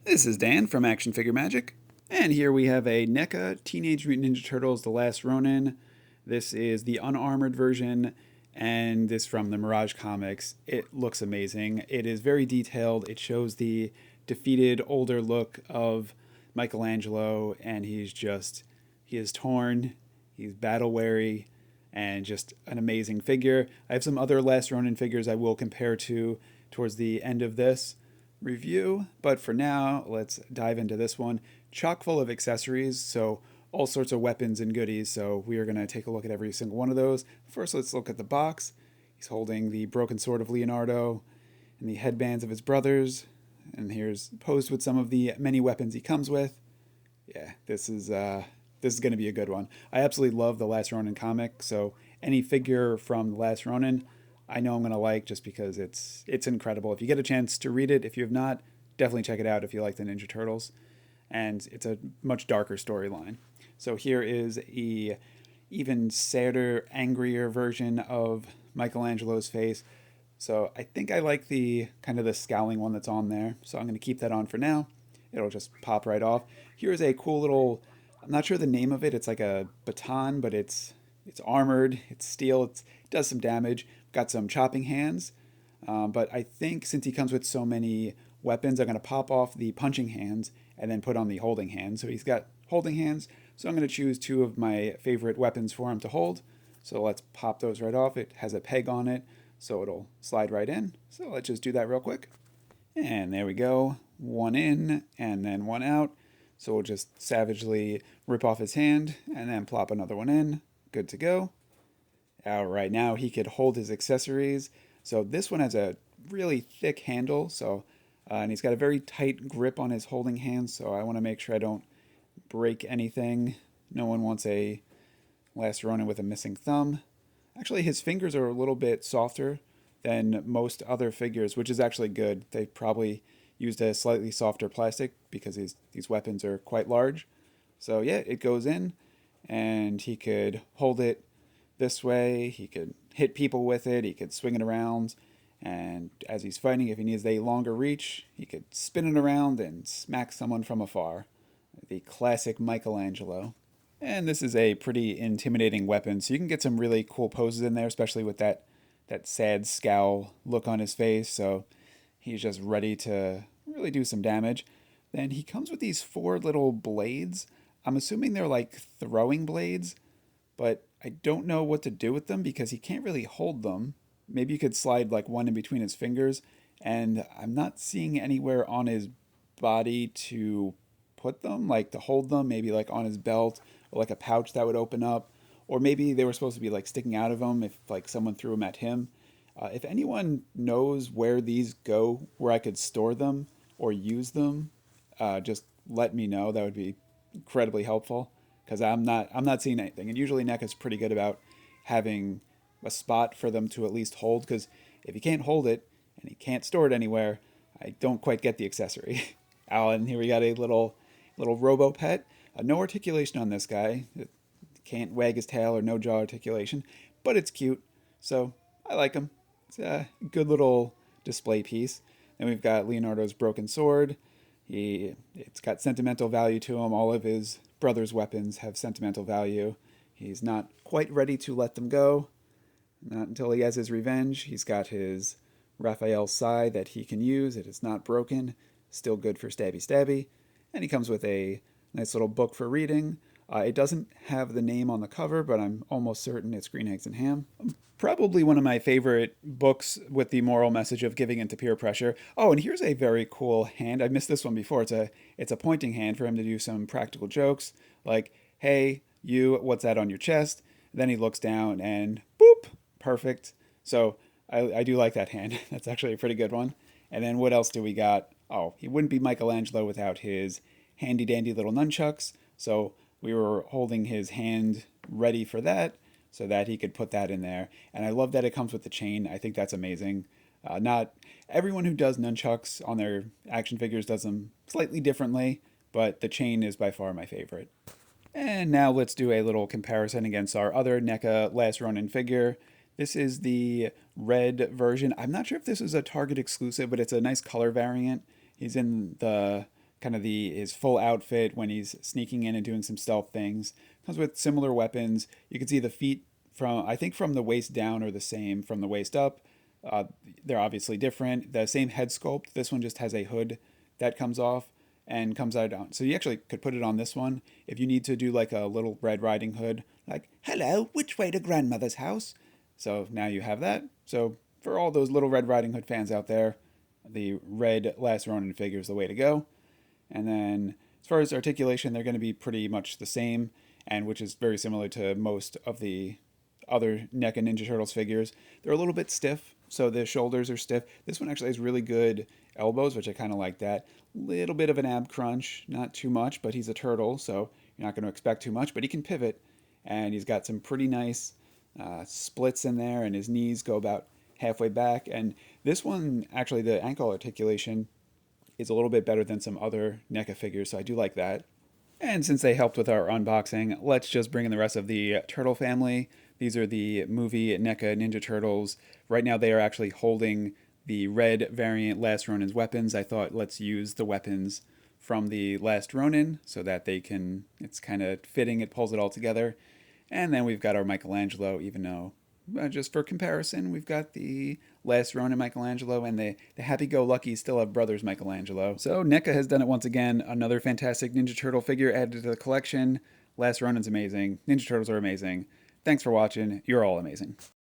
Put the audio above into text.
This is Dan from Action Figure Magic, and here we have a NECA Teenage Mutant Ninja Turtles The Last Ronin. This is the unarmored version, and this from the Mirage Comics. It looks amazing. It is very detailed. It shows the defeated, older look of Michelangelo, and he is torn, he's battle weary, and just an amazing figure. I have some other Last Ronin figures I will compare to towards the end of this review, but for now, let's dive into this one. Chock full of accessories, so all sorts of weapons and goodies, so we are going to take a look at every single one of those. First, let's look at the box. He's holding the broken sword of Leonardo and the headbands of his brothers, and here's posed with some of the many weapons he comes with. Yeah, this is going to be a good one. I absolutely love the Last Ronin comic, so any figure from the Last Ronin, I know I'm going to like just because it's incredible. If you get a chance to read it, if you have not, definitely check it out if you like the Ninja Turtles. And it's a much darker storyline. So here is a even sadder, angrier version of Michelangelo's face. So I think I like the kind of the scowling one that's on there. So I'm going to keep that on for now. It'll just pop right off. Here's a cool little, I'm not sure the name of it. It's like a baton, but it's armored, it's steel, it does some damage. Got some chopping hands, but I think since he comes with so many weapons, I'm going to pop off the punching hands and then put on the holding hands. So he's got holding hands, so I'm going to choose two of my favorite weapons for him to hold. So let's pop those right off. It has a peg on it, so it'll slide right in. So let's just do that real quick. And there we go. One in and then one out. So we'll just savagely rip off his hand and then plop another one in. Good to go. All right, now he could hold his accessories. So this one has a really thick handle, and he's got a very tight grip on his holding hands, so I want to make sure I don't break anything. No one wants a Last Ronin with a missing thumb. Actually, his fingers are a little bit softer than most other figures, which is actually good. They probably used a slightly softer plastic because these weapons are quite large. So yeah, it goes in, and he could hold it this way, he could hit people with it, he could swing it around, and as he's fighting, if he needs a longer reach, he could spin it around and smack someone from afar. The classic Michelangelo. And this is a pretty intimidating weapon, so you can get some really cool poses in there, especially with that sad scowl look on his face, so he's just ready to really do some damage. Then he comes with these four little blades. I'm assuming they're like throwing blades, but I don't know what to do with them because he can't really hold them. Maybe you could slide like one in between his fingers, and I'm not seeing anywhere on his body to put them, like to hold them, maybe like on his belt or like a pouch that would open up, or maybe they were supposed to be like sticking out of him if like someone threw them at him. If anyone knows where these go, where I could store them or use them, just let me know. That would be incredibly helpful because I'm not seeing anything. And usually NECA's pretty good about having a spot for them to at least hold, because if you can't hold it and you can't store it anywhere, I don't quite get the accessory. Alan, here we got a little robo pet. No articulation on this guy. It can't wag his tail or no jaw articulation, but it's cute, so I like him. It's a good little display piece. Then we've got Leonardo's broken sword. It's got sentimental value to him. All of his brother's weapons have sentimental value. He's not quite ready to let them go. Not until he has his revenge. He's got his Raphael sai that he can use. It is not broken. Still good for stabby stabby. And he comes with a nice little book for reading. It doesn't have the name on the cover, but I'm almost certain it's Green Eggs and Ham. Probably one of my favorite books with the moral message of giving into peer pressure. Oh, and here's a very cool hand. I missed this one before. It's a pointing hand for him to do some practical jokes, like, "Hey, you, what's that on your chest?" Then he looks down and boop, perfect. So I do like that hand. That's actually a pretty good one. And then what else do we got? Oh, he wouldn't be Michelangelo without his handy dandy little nunchucks. So we were holding his hand ready for that so that he could put that in there. And I love that it comes with the chain. I think that's amazing. Not everyone who does nunchucks on their action figures does them slightly differently, but the chain is by far my favorite. And now let's do a little comparison against our other NECA Last Ronin figure. This is the red version. I'm not sure if this is a Target exclusive, but it's a nice color variant. He's in the kind of the his full outfit when he's sneaking in and doing some stealth things. Comes with similar weapons. You can see the feet from I think from the waist down are the same from the waist up. Uh, they're obviously different. The same head sculpt. This one just has a hood that comes off and comes out on. So you actually could put it on this one if you need to do like a little Red Riding Hood, like "Hello, which way to grandmother's house?" So now you have that. So for all those little Red Riding Hood fans out there, the red Last Ronin figure is the way to go. And then as far as articulation, they're going to be pretty much the same, and which is very similar to most of the other NECA Ninja Turtles figures. They're a little bit stiff, so the shoulders are stiff. This one actually has really good elbows, which I kind of like that. Little bit of an ab crunch, not too much, but he's a turtle, so you're not going to expect too much. But he can pivot, and he's got some pretty nice splits in there, and his knees go about halfway back. And this one, actually, the ankle articulation is a little bit better than some other NECA figures, so I do like that. And since they helped with our unboxing, let's just bring in the rest of the turtle family. These are the movie NECA Ninja Turtles. Right now they are actually holding the red variant Last Ronin's weapons. I thought let's use the weapons from the Last Ronin so that they can, it's kind of fitting, it pulls it all together. And then we've got our Michelangelo, even though, just for comparison, we've got the Last Ronin Michelangelo, and the happy-go-lucky still have brothers Michelangelo. So NECA has done it once again. Another fantastic Ninja Turtle figure added to the collection. Last Ronin's amazing. Ninja Turtles are amazing. Thanks for watching. You're all amazing.